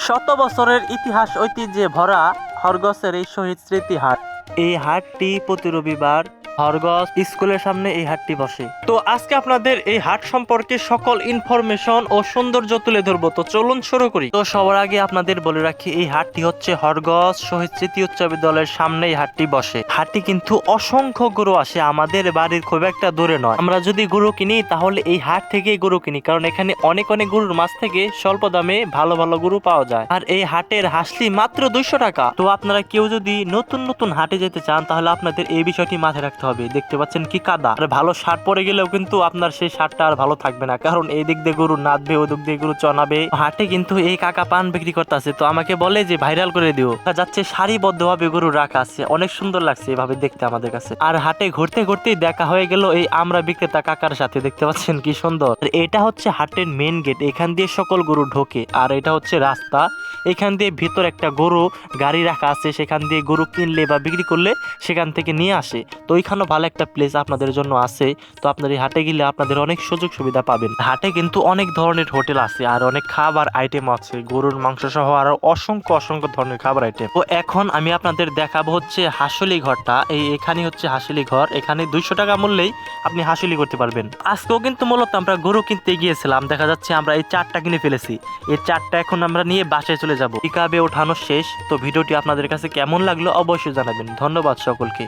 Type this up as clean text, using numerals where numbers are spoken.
শত বছরের ইতিহাস ঐতিহ্যে ভরা হরগসের এই শহীদ স্মৃতি হাট। এই হাটটি প্রতি রবিবার হরগস স্কুলের সামনে এই হাটটি বসে। তো আজকে আপনাদের এই হাট সম্পর্কে সকল ইনফরমেশন ও সৌন্দর্য তুলে ধরবো। তো চলুন শুরু করি। তো সবার আগে আপনাদের বলে রাখি, এই হাটটি হচ্ছে হরগস শহীদ স্মৃতি উচ্চ বিদ্যালয়ের সামনে এই হাটটি বসে। হাটটি কিন্তু অসংখ্য গরু আসে, আমাদের বাড়ির খুব একটা দূরে নয়। আমরা যদি গরু কিনি তাহলে এই হাট থেকেই গরু কিনি, কারণ এখানে অনেক অনেক গরুর মাছ থেকে স্বল্প দামে ভালো ভালো গরু পাওয়া যায়। আর এই হাটের হাসলি মাত্র 200 টাকা। তো আপনারা কেউ যদি নতুন নতুন হাটে যেতে চান তাহলে আপনাদের এই বিষয়টি মাথায় রাখতে হবে। দেখতে পাচ্ছেন কি কাদা, আর ভালো সার পরে গেলেও কিন্তু আপনার সেই সারটা আর ভালো থাকবে না, কারণ এই দিক দিয়ে গরু নাচবে, ওই দিক দিয়ে গরু চনাবে। হাটে কিন্তু এই কাকা পান বিক্রি করতে আছে, তো আমাকে বলে যে ভাইরাল করে দিও। যাচ্ছে সারিবদ্ধ ভাবে গরু রাখা আছে, অনেক সুন্দর লাগছে এভাবে দেখতে আমাদের কাছে। আর হাটে ঘুরতে ঘুরতেই দেখা হয়ে গেল এই আমরা বিক্রেতা কাকার সাথে। দেখতে পাচ্ছেন কি সুন্দর। এটা হচ্ছে হাটের মেন গেট, এখান দিয়ে সকল গরু ঢোকে। আর এটা হচ্ছে রাস্তা, এখান দিয়ে ভিতর একটা গরু গাড়ি রাখা আছে, সেখান দিয়ে গরু কিনলে বা বিক্রি করলে সেখান থেকে নিয়ে আসে। তো ওইখানেও ভালো একটা প্লেস আপনাদের জন্য আছে। তো আপনার এই হাটে গেলে আপনাদের অনেক সুযোগ সুবিধা পাবেন। হাটে কিন্তু অনেক ধরনের হোটেল আছে আর অনেক খাবার আইটেম আছে, গরুর মাংস সহ আরো অসংখ্য অসংখ্য ধরনের খাবার আইটেম। তো এখন আমি আপনাদের দেখাবো হচ্ছে হাঁসুলি ঘরটা। এখানে হচ্ছে হাঁসুলি ঘর, এখানে 200 টাকা মূল্যেই আপনি হাঁসুলি করতে পারবেন। আজকেও কিন্তু মূলত আমরা গরু কিনতে গিয়েছিলাম, দেখা যাচ্ছে আমরা এই 4টা কিনে ফেলেছি। এই 4টা এখন আমরা নিয়ে বাসায় চলে যাব। পিকআপে ওঠানো শেষ। তো ভিডিওটি আপনাদের কাছে কেমন লাগলো অবশ্যই জানাবেন। ধন্যবাদ সকলকে।